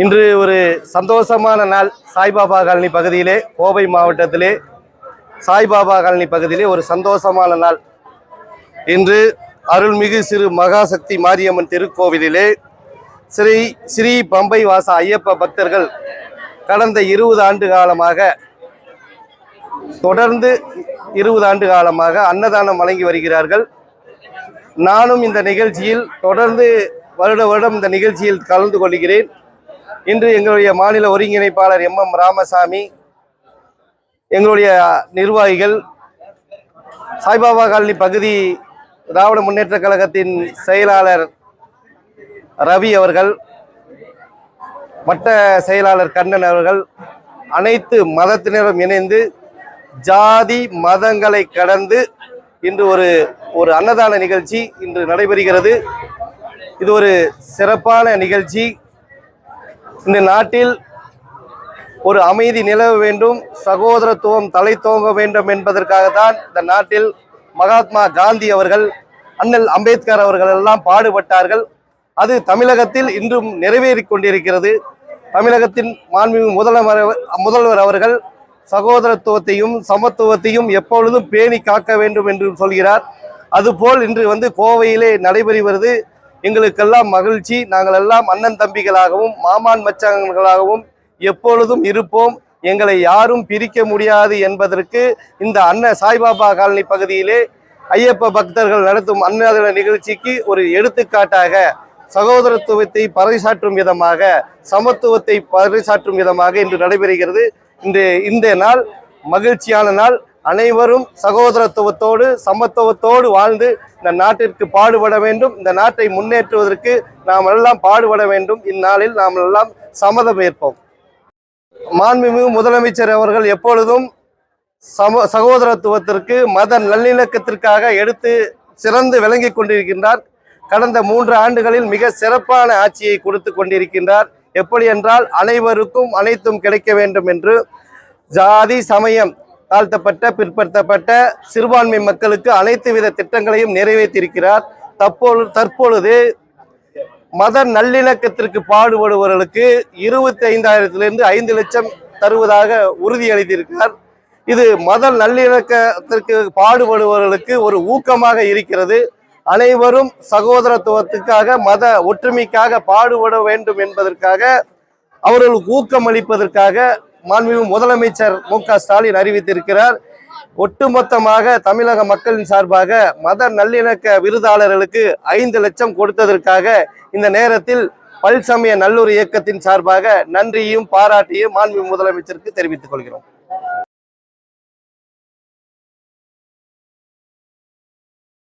இன்று ஒரு சந்தோஷமான நாள். சாய்பாபா காலனி பகுதியிலே, கோவை மாவட்டத்திலே சாய்பாபா காலனி பகுதியிலே ஒரு சந்தோஷமான நாள். இன்று அருள்மிகு சிறு மகாசக்தி மாரியம்மன் திருக்கோவிலிலே ஸ்ரீ பம்பை வாச ஐயப்ப பக்தர்கள் கடந்த 20 ஆண்டு காலமாக தொடர்ந்து 20 ஆண்டு காலமாக அன்னதானம் வழங்கி வருகிறார்கள். நானும் இந்த நிகழ்ச்சியில் தொடர்ந்து வருடம் இந்த நிகழ்ச்சியில் கலந்து கொள்கிறேன். இன்று எங்களுடைய மாநில ஒருங்கிணைப்பாளர் MM ராமசாமி, எங்களுடைய நிர்வாகிகள், சாய்பாபா காலனி பகுதி திராவிட முன்னேற்ற கழகத்தின் செயலாளர் ரவி அவர்கள், வட்ட செயலாளர் கண்ணன் அவர்கள், அனைத்து மதத்தினரும் இணைந்து ஜாதி மதங்களை கடந்து இன்று ஒரு அன்னதான நிகழ்ச்சி இன்று நடைபெறுகிறது. இது ஒரு சிறப்பான நிகழ்ச்சி. இந்த நாட்டில் ஒரு அமைதி நிலவ வேண்டும், சகோதரத்துவம் தலை தோங்க வேண்டும் என்பதற்காகத்தான் இந்த நாட்டில் மகாத்மா காந்தி அவர்கள், அண்ணல் அம்பேத்கர் அவர்கள் எல்லாம் பாடுபட்டார்கள். அது தமிழகத்தில் இன்றும் நிறைவேறி கொண்டிருக்கிறது. தமிழகத்தின் மாண்புமிகு முதல்வர் அவர்கள் சகோதரத்துவத்தையும் சமத்துவத்தையும் எப்பொழுதும் பேணி காக்க வேண்டும் என்று சொல்கிறார். அதுபோல் இன்று கோவையிலே நடைபெறுவது எங்களுக்கெல்லாம் மகிழ்ச்சி. நாங்கள் எல்லாம் அண்ணன் தம்பிகளாகவும் மாமான் மச்சான்களாகவும் எப்பொழுதும் இருப்போம். எங்களை யாரும் பிரிக்க முடியாது என்பதற்கு இந்த சாய்பாபா காலனி பகுதியிலே ஐயப்ப பக்தர்கள் நடத்தும் அன்னதான நிகழ்ச்சிக்கு ஒரு எடுத்துக்காட்டாக சகோதரத்துவத்தை பறைசாற்றும் விதமாக, சமத்துவத்தை பறைசாற்றும் விதமாக இன்று நடைபெறுகிறது. இந்த நாள் மகிழ்ச்சியான நாள். அனைவரும் சகோதரத்துவத்தோடு சமத்துவத்தோடு வாழ்ந்து இந்த நாட்டிற்கு பாடுபட வேண்டும். இந்த நாட்டை முன்னேற்றுவதற்கு நாம் எல்லாம் பாடுபட வேண்டும். இந்நாளில் நாம் எல்லாம் சம்மதம் ஏற்போம். மாண்புமிகு முதலமைச்சர் அவர்கள் எப்பொழுதும் சகோதரத்துவத்திற்கு மத நல்லிணக்கத்திற்காக எடுத்து சிறந்து விளங்கி கொண்டிருக்கின்றார். கடந்த 3 ஆண்டுகளில் மிக சிறப்பான ஆட்சியை கொடுத்து கொண்டிருக்கின்றார். எப்படி என்றால், அனைவருக்கும் அனைத்தும் கிடைக்க வேண்டும் என்று ஜாதி சமயம் தாழ்த்தப்பட்ட பிற்படுத்தப்பட்ட சிறுபான்மை மக்களுக்கு அனைத்து வித திட்டங்களையும் நிறைவேற்றியிருக்கிறார். தற்பொழுது மத நல்லிணக்கத்திற்கு பாடுபடுபவர்களுக்கு 25,000 5 லட்சம் தருவதாக உறுதியளித்திருக்கிறார். இது மத நல்லிணக்கத்திற்கு பாடுபடுபவர்களுக்கு ஒரு ஊக்கமாக இருக்கிறது. அனைவரும் சகோதரத்துவத்துக்காக மத ஒற்றுமைக்காக பாடுபட வேண்டும் என்பதற்காக அவர்களுக்கு ஊக்கமளிப்பதற்காக மாண்புமிகு முதலமைச்சர் MK ஸ்டாலின் அறிவித்திருக்கிறார். ஒட்டுமொத்தமாக தமிழக மக்களின் சார்பாக மத நல்லிணக்க விருதாளர்களுக்கு 5 லட்சம் கொடுத்ததற்காக இந்த நேரத்தில் பல்சமய நல்லூர் இயக்கத்தின் சார்பாக நன்றியும் பாராட்டியும் மாண்புமிகு முதலமைச்சருக்கு தெரிவித்துக் கொள்கிறோம்.